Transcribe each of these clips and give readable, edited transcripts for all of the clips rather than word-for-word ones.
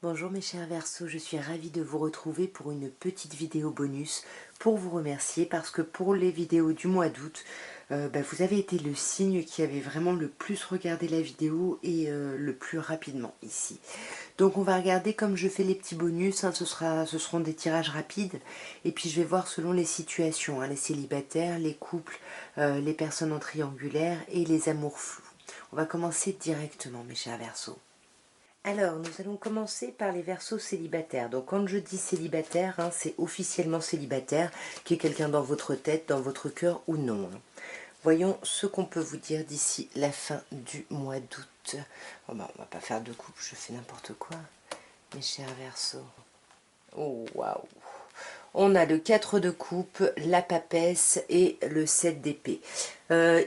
Bonjour mes chers Verseaux, je suis ravie de vous retrouver pour une petite vidéo bonus pour vous remercier parce que pour les vidéos du mois d'août, vous avez été le signe qui avait vraiment le plus regardé la vidéo et le plus rapidement ici. Donc on va regarder comme je fais les petits bonus, hein, ce seront des tirages rapides et puis je vais voir selon les situations, hein, les célibataires, les couples, les personnes en triangulaire et les amours flous. On va commencer directement mes chers Verseaux. Alors, nous allons commencer par les Verseaux célibataires. Donc, quand je dis célibataire, hein, c'est officiellement célibataire, qui est quelqu'un dans votre tête, dans votre cœur ou non. Hein. Voyons ce qu'on peut vous dire d'ici la fin du mois d'août. Bon, on va pas faire de coupe, je fais n'importe quoi, mes chers Verseaux. Oh, waouh! On a le 4 de coupe, la papesse et le 7 d'épée.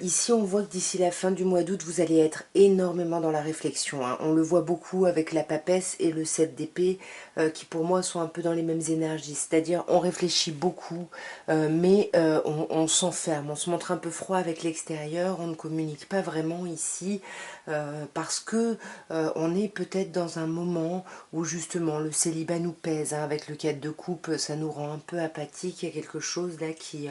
Ici, on voit que d'ici la fin du mois d'août, vous allez être énormément dans la réflexion. Hein. On le voit beaucoup avec la papesse et le 7 d'épée, qui pour moi sont un peu dans les mêmes énergies. C'est-à-dire, on réfléchit beaucoup, mais on s'enferme, on se montre un peu froid avec l'extérieur, on ne communique pas vraiment ici, parce que on est peut-être dans un moment où justement le célibat nous pèse. Hein. Avec le 4 de coupe, ça nous rend un peu apathique. Il y a quelque chose là qui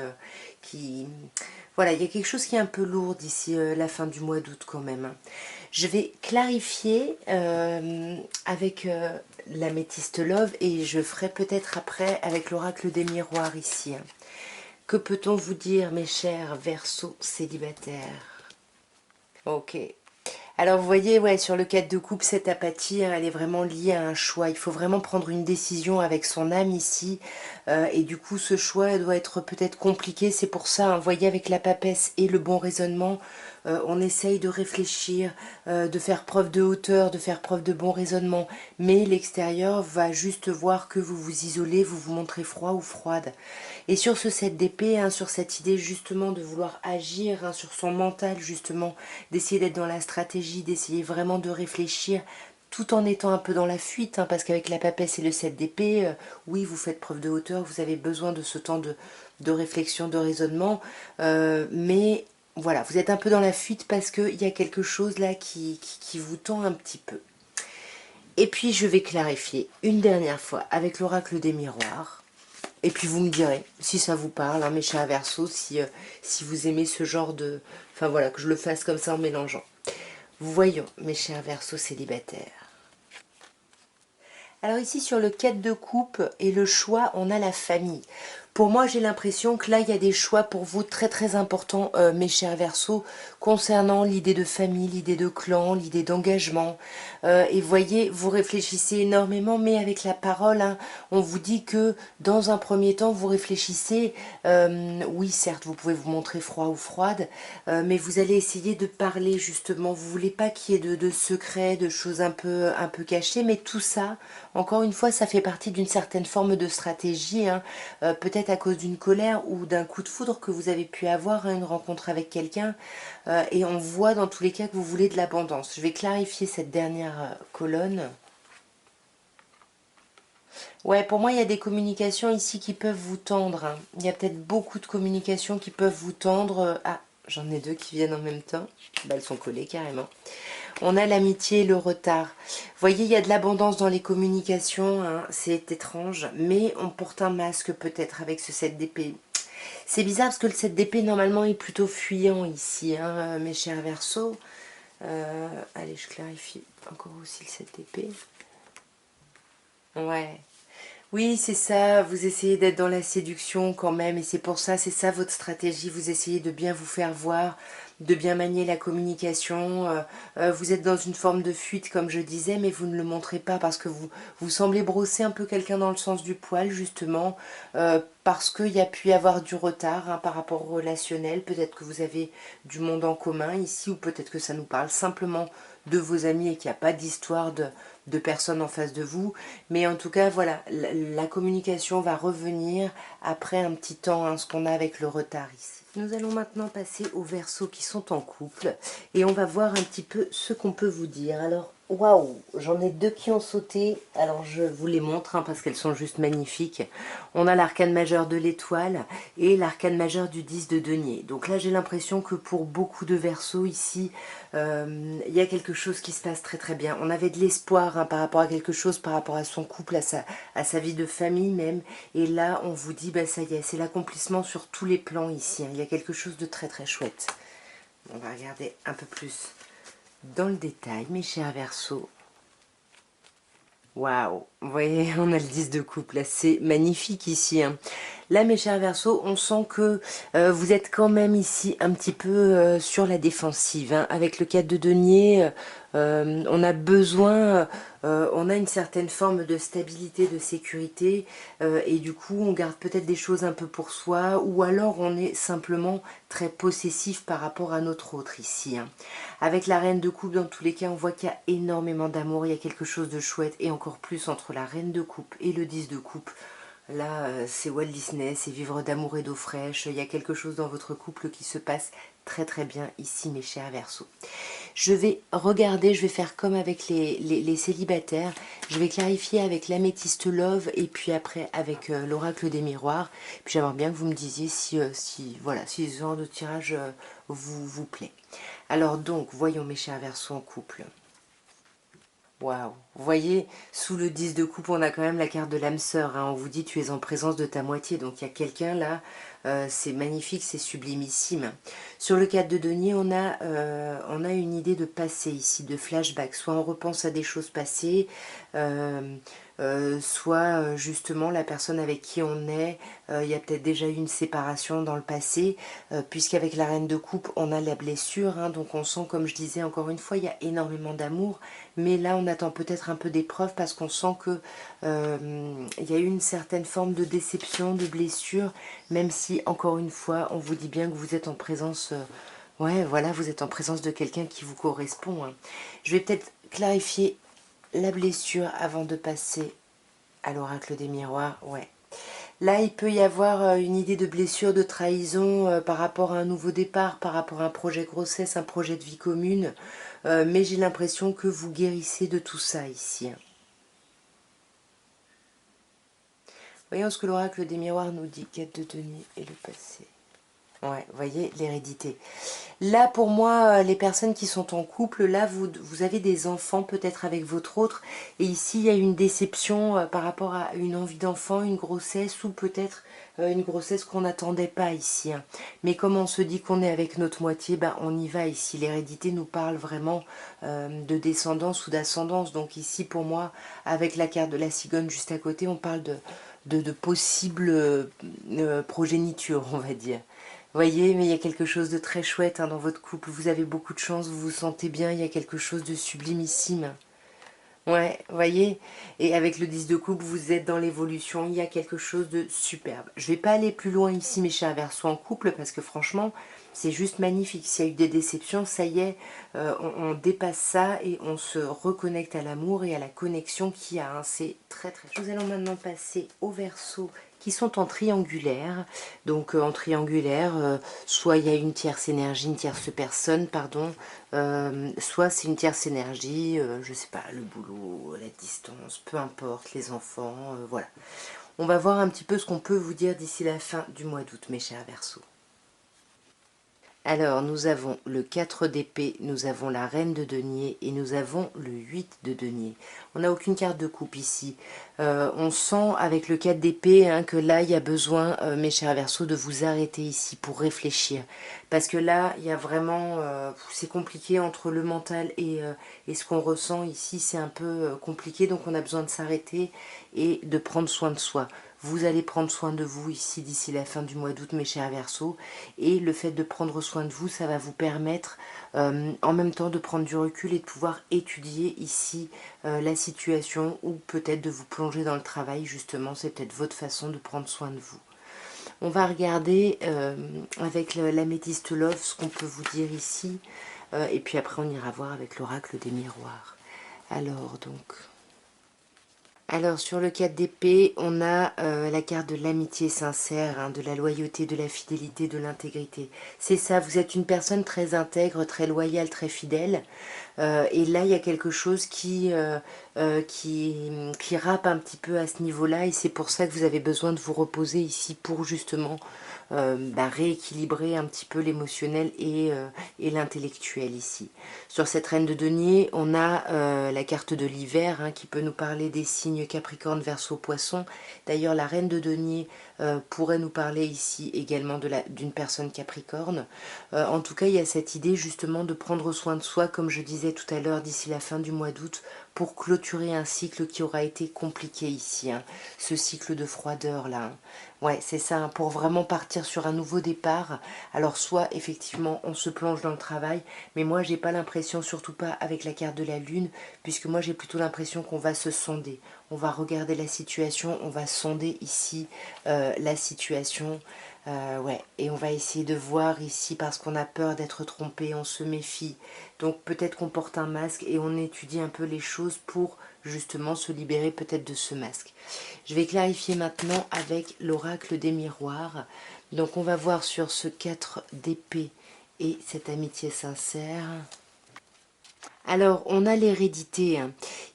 voilà, il y a quelque chose qui est un peu lourd d'ici la fin du mois d'août quand même. Hein. Je vais clarifier avec la métiste Love et je ferai peut-être après avec l'oracle des miroirs ici. Hein. Que peut-on vous dire, mes chers Verseaux célibataires? Ok. Alors vous voyez, ouais, sur le 4 de coupe, cette apathie, hein, elle est vraiment liée à un choix. Il faut vraiment prendre une décision avec son âme ici. Et du coup, ce choix doit être peut-être compliqué. C'est pour ça, hein, vous voyez, avec la papesse et le bon raisonnement, on essaye de réfléchir, de faire preuve de hauteur, de faire preuve de bon raisonnement. Mais l'extérieur va juste voir que vous vous isolez, vous vous montrez froid ou froide. Et sur ce 7 d'épée, hein, sur cette idée justement de vouloir agir, hein, sur son mental justement, d'essayer d'être dans la stratégie, d'essayer vraiment de réfléchir, tout en étant un peu dans la fuite, hein, parce qu'avec la papesse et le 7 d'épée, oui, vous faites preuve de hauteur, vous avez besoin de ce temps de réflexion, de raisonnement, mais voilà, vous êtes un peu dans la fuite parce qu'il y a quelque chose là qui vous tend un petit peu. Et puis je vais clarifier une dernière fois avec l'oracle des miroirs. Et puis vous me direz si ça vous parle, hein, mes chers Verseaux, si vous aimez ce genre de... Enfin voilà, que je le fasse comme ça en mélangeant. Voyons, mes chers Verseaux célibataires. Alors ici sur le 4 de coupe et le choix, on a la famille. Pour moi, j'ai l'impression que là, il y a des choix pour vous très très importants, mes chers Verseaux, concernant l'idée de famille, l'idée de clan, l'idée d'engagement. Et voyez, vous réfléchissez énormément, mais avec la parole, hein, on vous dit que dans un premier temps, vous réfléchissez. Oui, certes, vous pouvez vous montrer froid ou froide, mais vous allez essayer de parler justement. Vous voulez pas qu'il y ait de secrets, de choses un peu cachées, mais tout ça, encore une fois, ça fait partie d'une certaine forme de stratégie, hein, peut-être à cause d'une colère ou d'un coup de foudre que vous avez pu avoir, hein, une rencontre avec quelqu'un, et on voit dans tous les cas que vous voulez de l'abondance. Je vais clarifier cette dernière colonne. Ouais, pour moi, il y a des communications ici qui peuvent vous tendre. Hein. Il y a peut-être beaucoup de communications qui peuvent vous tendre. Ah, j'en ai deux qui viennent en même temps. Bah, elles sont collées carrément. On a l'amitié et le retard. Vous voyez, il y a de l'abondance dans les communications. Hein. C'est étrange, mais on porte un masque peut-être avec ce 7 d'épée. C'est bizarre parce que le 7 d'épée, normalement, est plutôt fuyant ici, hein, mes chers Verseaux. Allez, je clarifie encore aussi le 7 d'épée. Ouais. Oui, c'est ça, vous essayez d'être dans la séduction quand même, et c'est pour ça, c'est ça votre stratégie, vous essayez de bien vous faire voir, de bien manier la communication, vous êtes dans une forme de fuite comme je disais, mais vous ne le montrez pas parce que vous semblez brosser un peu quelqu'un dans le sens du poil justement, parce qu'il y a pu y avoir du retard, hein, par rapport au relationnel, peut-être que vous avez du monde en commun ici, ou peut-être que ça nous parle simplement de vos amis et qu'il n'y a pas d'histoire de personnes en face de vous. Mais en tout cas, voilà, la communication va revenir après un petit temps, hein, ce qu'on a avec le retard ici. Nous allons maintenant passer aux Verseaux qui sont en couple et on va voir un petit peu ce qu'on peut vous dire. Alors, Waouh, j'en ai deux qui ont sauté. Alors je vous les montre hein, parce qu'elles sont juste magnifiques. On a l'arcane majeur de l'étoile et l'arcane majeur du 10 de denier. Donc là j'ai l'impression que pour beaucoup de Verseaux ici, il y a quelque chose qui se passe très très bien. On avait de l'espoir hein, par rapport à quelque chose, par rapport à son couple, à sa vie de famille même. Et là on vous dit, bah ça y est, c'est l'accomplissement sur tous les plans ici. Hein. Il y a quelque chose de très très chouette. On va regarder un peu plus dans le détail, mes chers Verseaux. Waouh, vous voyez, on a le 10 de coupe, là, c'est magnifique ici. Hein. Là, mes chers Verseaux, on sent que vous êtes quand même ici un petit peu sur la défensive. Hein. Avec le 4 de denier, on a besoin, on a une certaine forme de stabilité, de sécurité, et du coup, on garde peut-être des choses un peu pour soi, ou alors on est simplement très possessif par rapport à notre autre ici. Hein. Avec la reine de coupe, dans tous les cas, on voit qu'il y a énormément d'amour, il y a quelque chose de chouette, et encore plus entre la reine de coupe et le 10 de coupe. Là, c'est Walt Disney, c'est vivre d'amour et d'eau fraîche. Il y a quelque chose dans votre couple qui se passe très très bien ici, mes chers Verseaux. Je vais regarder, je vais faire comme avec les célibataires. Je vais clarifier avec l'améthyste love et puis après avec l'oracle des miroirs. Puis j'aimerais bien que vous me disiez voilà, si ce genre de tirage vous plaît. Alors donc, voyons mes chers Verseaux en couple. Waouh, vous voyez, sous le 10 de coupe, on a quand même la carte de l'âme sœur. Hein. On vous dit, tu es en présence de ta moitié. Donc, il y a quelqu'un là, c'est magnifique, c'est sublimissime. Sur le 4 de denier, on a une idée de passé ici, de flashback. Soit on repense à des choses passées, soit justement la personne avec qui on est, il y a peut-être déjà eu une séparation dans le passé, puisqu'avec la reine de coupe, on a la blessure. Hein. Donc, on sent, comme je disais encore une fois, il y a énormément d'amour. Mais là, on attend peut-être un peu d'épreuve parce qu'on sent que il y a eu une certaine forme de déception, de blessure, même si, encore une fois, on vous dit bien que vous êtes en présence... ouais, voilà, vous êtes en présence de quelqu'un qui vous correspond. Hein. Je vais peut-être clarifier la blessure avant de passer à l'oracle des miroirs. Ouais. Là, il peut y avoir une idée de blessure, de trahison par rapport à un nouveau départ, par rapport à un projet grossesse, un projet de vie commune. Mais j'ai l'impression que vous guérissez de tout ça ici. Voyons ce que l'oracle des miroirs nous dit. Quête de denier et le passé. Ouais, vous voyez, l'hérédité. Là, pour moi, les personnes qui sont en couple, là, vous avez des enfants peut-être avec votre autre. Et ici, il y a une déception par rapport à une envie d'enfant, une grossesse ou peut-être une grossesse qu'on n'attendait pas ici. Hein. Mais comme on se dit qu'on est avec notre moitié, ben, on y va ici. L'hérédité nous parle vraiment de descendance ou d'ascendance. Donc ici, pour moi, avec la carte de la cigogne juste à côté, on parle de possible progéniture, on va dire. Voyez, mais il y a quelque chose de très chouette hein, dans votre couple. Vous avez beaucoup de chance, vous vous sentez bien, il y a quelque chose de sublimissime. Ouais, voyez, et avec le 10 de coupe, vous êtes dans l'évolution, il y a quelque chose de superbe. Je vais pas aller plus loin ici, mes chers Verseaux en couple, parce que franchement, c'est juste magnifique. S'il y a eu des déceptions, ça y est, on dépasse ça et on se reconnecte à l'amour et à la connexion qu'il y a. Hein. C'est très très chouette. Nous allons maintenant passer aux Verseaux qui sont en triangulaire. Donc en triangulaire, soit il y a une tierce énergie, une tierce personne, pardon, soit c'est une tierce énergie, je sais pas, le boulot, la distance, peu importe, les enfants, voilà. On va voir un petit peu ce qu'on peut vous dire d'ici la fin du mois d'août, mes chers Verseaux. Alors, nous avons le 4 d'épée, nous avons la reine de denier et nous avons le 8 de denier. On n'a aucune carte de coupe ici. On sent avec le 4 d'épée hein, que là, il y a besoin, mes chers Verseaux, de vous arrêter ici pour réfléchir. Parce que là, il y a vraiment... c'est compliqué entre le mental et ce qu'on ressent ici. C'est un peu compliqué, donc on a besoin de s'arrêter et de prendre soin de soi. Vous allez prendre soin de vous ici d'ici la fin du mois d'août, mes chers Verseaux. Et le fait de prendre soin de vous, ça va vous permettre en même temps de prendre du recul et de pouvoir étudier ici la situation ou peut-être de vous plonger dans le travail. Justement, c'est peut-être votre façon de prendre soin de vous. On va regarder avec l'améthyste love ce qu'on peut vous dire ici. Et puis après, on ira voir avec l'oracle des miroirs. Alors, donc... Alors sur le 4 d'épée, on a la carte de l'amitié sincère, hein, de la loyauté, de la fidélité, de l'intégrité. C'est ça, vous êtes une personne très intègre, très loyale, très fidèle. Et là, il y a quelque chose qui râpe un petit peu à ce niveau-là, et c'est pour ça que vous avez besoin de vous reposer ici pour justement rééquilibrer un petit peu l'émotionnel et l'intellectuel ici. Sur cette reine de denier, on a la carte de l'hiver qui peut nous parler des signes Capricorne, Verseau, Poisson. D'ailleurs, la reine de denier pourrait nous parler ici également d'une personne Capricorne. En tout cas, il y a cette idée justement de prendre soin de soi, comme je disais tout à l'heure, d'ici la fin du mois d'août, pour clôturer un cycle qui aura été compliqué ici, ce cycle de froideur là. Ouais, c'est ça, pour vraiment partir sur un nouveau départ. Alors soit effectivement on se plonge dans le travail, mais moi j'ai pas l'impression, surtout pas avec la carte de la lune, puisque moi j'ai plutôt l'impression qu'on va se sonder. On va regarder la situation, on va sonder ici la situation. Ouais, et on va essayer de voir ici parce qu'on a peur d'être trompé, on se méfie. Donc peut-être qu'on porte un masque et on étudie un peu les choses pour justement se libérer peut-être de ce masque. Je vais clarifier maintenant avec l'oracle des miroirs. Donc on va voir sur ce 4 d'épée et cette amitié sincère. Alors, on a l'hérédité.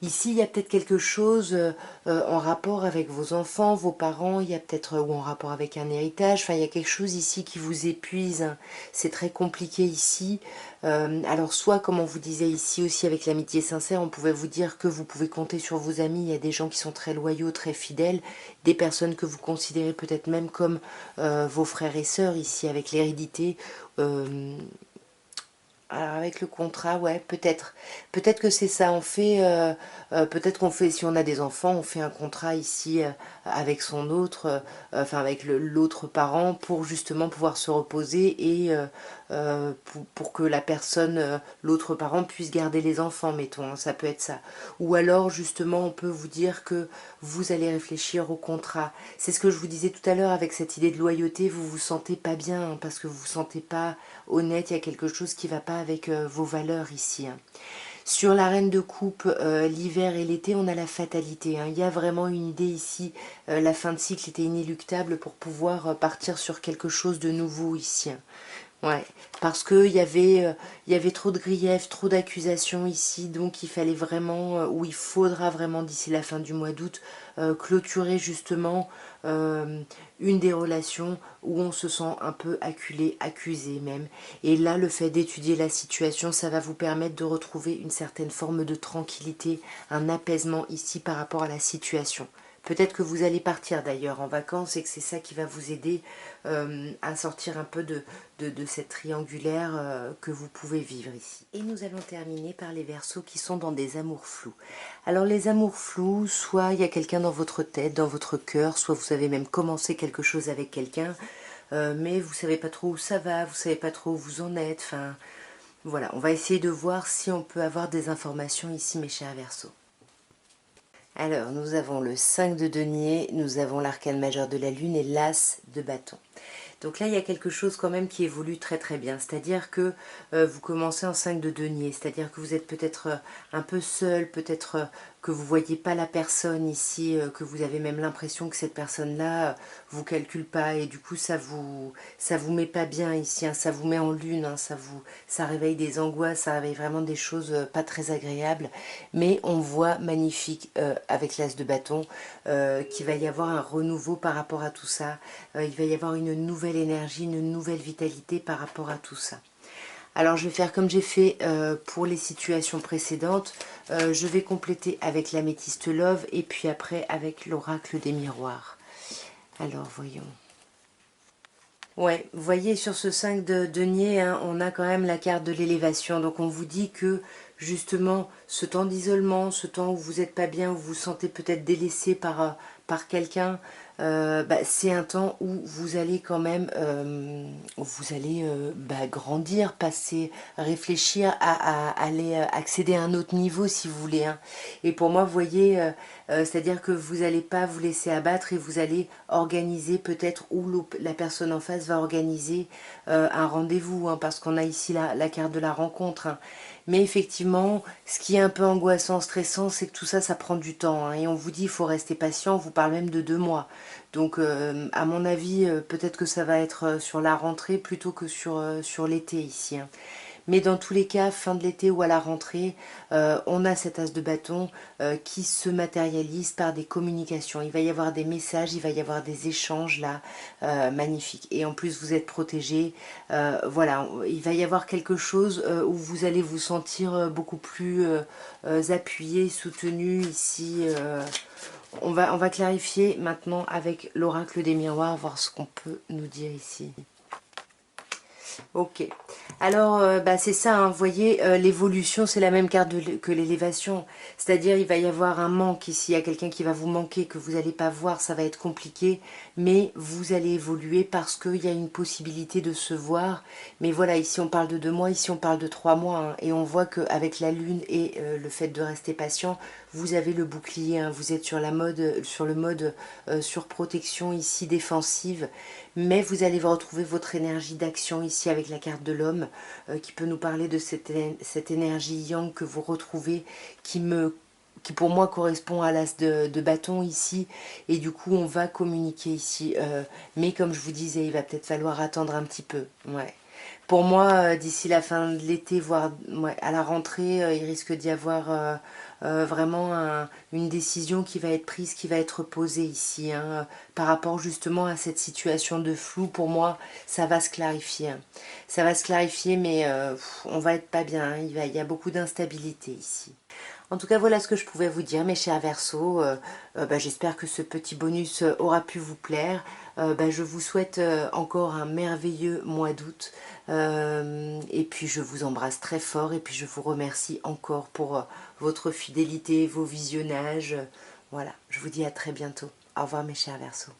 Ici, il y a peut-être quelque chose en rapport avec vos enfants, vos parents, il y a peut-être, ou en rapport avec un héritage, enfin, il y a quelque chose ici qui vous épuise. C'est très compliqué ici. Alors, soit, comme on vous disait ici aussi avec l'amitié sincère, on pouvait vous dire que vous pouvez compter sur vos amis. Il y a des gens qui sont très loyaux, très fidèles, des personnes que vous considérez peut-être même comme vos frères et sœurs ici avec l'hérédité. Alors avec le contrat, ouais, peut-être. Peut-être que c'est ça. On fait, peut-être qu'on fait, si on a des enfants, on fait un contrat ici avec son autre, enfin avec l'autre parent, pour justement pouvoir se reposer et pour que la personne, l'autre parent, puisse garder les enfants, mettons. Ça peut être ça. Ou alors justement, on peut vous dire que vous allez réfléchir au contrat. C'est ce que je vous disais tout à l'heure avec cette idée de loyauté. Vous vous sentez pas bien parce que vous vous sentez pas honnête. Il y a quelque chose qui va pas avec vos valeurs ici. Sur la reine de coupe, l'hiver et l'été, on a la fatalité. Il y a vraiment une idée ici. La fin de cycle était inéluctable pour pouvoir partir sur quelque chose de nouveau ici. Ouais, parce qu'il y avait trop de griefs, trop d'accusations ici, donc il fallait vraiment, ou il faudra vraiment d'ici la fin du mois d'août, clôturer justement une des relations où on se sent un peu acculé, accusé même. Et là, le fait d'étudier la situation, ça va vous permettre de retrouver une certaine forme de tranquillité, un apaisement ici par rapport à la situation. Peut-être que vous allez partir d'ailleurs en vacances et que c'est ça qui va vous aider à sortir un peu de cette triangulaire que vous pouvez vivre ici. Et nous allons terminer par les Verseaux qui sont dans des amours flous. Alors les amours flous, soit il y a quelqu'un dans votre tête, dans votre cœur, soit vous avez même commencé quelque chose avec quelqu'un, mais vous savez pas trop où ça va, vous savez pas trop où vous en êtes, enfin voilà, on va essayer de voir si on peut avoir des informations ici mes chers Verseaux. Alors, nous avons le 5 de denier, nous avons l'arcane majeur de la lune et l'as de bâton. Donc là, il y a quelque chose quand même qui évolue très très bien. C'est-à-dire que vous commencez en 5 de denier, c'est-à-dire que vous êtes peut-être un peu seul, peut-être que vous ne voyez pas la personne ici, que vous avez même l'impression que cette personne-là vous calcule pas et du coup ça vous met pas bien ici, ça vous met en lune, ça réveille des angoisses, ça réveille vraiment des choses pas très agréables. Mais on voit magnifique avec l'as de bâton qu'il va y avoir un renouveau par rapport à tout ça. Il va y avoir une nouvelle énergie, une nouvelle vitalité par rapport à tout ça. Alors je vais faire comme j'ai fait pour les situations précédentes. Je vais compléter avec l'améthyste love et puis après avec l'oracle des miroirs. Alors voyons. Ouais, vous voyez sur ce 5 de denier, on a quand même la carte de l'élévation. Donc on vous dit que justement ce temps d'isolement, ce temps où vous n'êtes pas bien, où vous vous sentez peut-être délaissé par quelqu'un, c'est un temps où vous allez quand même grandir, passer, réfléchir à aller accéder à un autre niveau si vous voulez. Et pour moi, vous voyez, c'est-à-dire que vous n'allez pas vous laisser abattre et vous allez organiser peut-être où la personne en face va organiser un rendez-vous, parce qu'on a ici la carte de la rencontre. Mais effectivement, ce qui est un peu angoissant, stressant, c'est que tout ça, ça prend du temps. Et on vous dit, il faut rester patient, on vous parle même de 2 mois. Donc, à mon avis, peut-être que ça va être sur la rentrée plutôt que sur l'été ici. Mais dans tous les cas, fin de l'été ou à la rentrée, on a cet as de bâton qui se matérialise par des communications. Il va y avoir des messages, il va y avoir des échanges là, magnifiques. Et en plus, vous êtes protégés. Voilà, il va y avoir quelque chose où vous allez vous sentir beaucoup plus appuyé, soutenu ici. On va clarifier maintenant avec l'oracle des miroirs, voir ce qu'on peut nous dire ici. Ok, alors bah, c'est ça, hein, vous voyez, l'évolution c'est la même carte que l'élévation, c'est-à-dire il va y avoir un manque ici, il y a quelqu'un qui va vous manquer, que vous n'allez pas voir, ça va être compliqué, mais vous allez évoluer parce qu'il y a une possibilité de se voir, mais voilà, ici on parle de 2 mois, ici on parle de 3 mois, hein, et on voit qu'avec la lune et le fait de rester patient, vous avez le bouclier, hein, vous êtes sur le mode surprotection ici, défensive, mais vous allez retrouver votre énergie d'action ici avec la carte de l'homme qui peut nous parler de cette énergie yang que vous retrouvez qui pour moi correspond à l'as de bâton ici, et du coup on va communiquer ici, mais comme je vous disais, il va peut-être falloir attendre un petit peu, ouais. Pour moi, d'ici la fin de l'été, voire ouais, à la rentrée, il risque d'y avoir vraiment une décision qui va être prise, qui va être posée ici, hein, par rapport justement à cette situation de flou. Pour moi, ça va se clarifier, hein. Ça va se clarifier, mais on va être pas bien, hein. Il y a beaucoup d'instabilité ici. En tout cas, voilà ce que je pouvais vous dire, mes chers Verseaux. Bah, j'espère que ce petit bonus aura pu vous plaire. Bah, je vous souhaite encore un merveilleux mois d'août. Et puis, je vous embrasse très fort. Et puis, je vous remercie encore pour votre fidélité, vos visionnages. Voilà, je vous dis à très bientôt. Au revoir, mes chers Verseaux.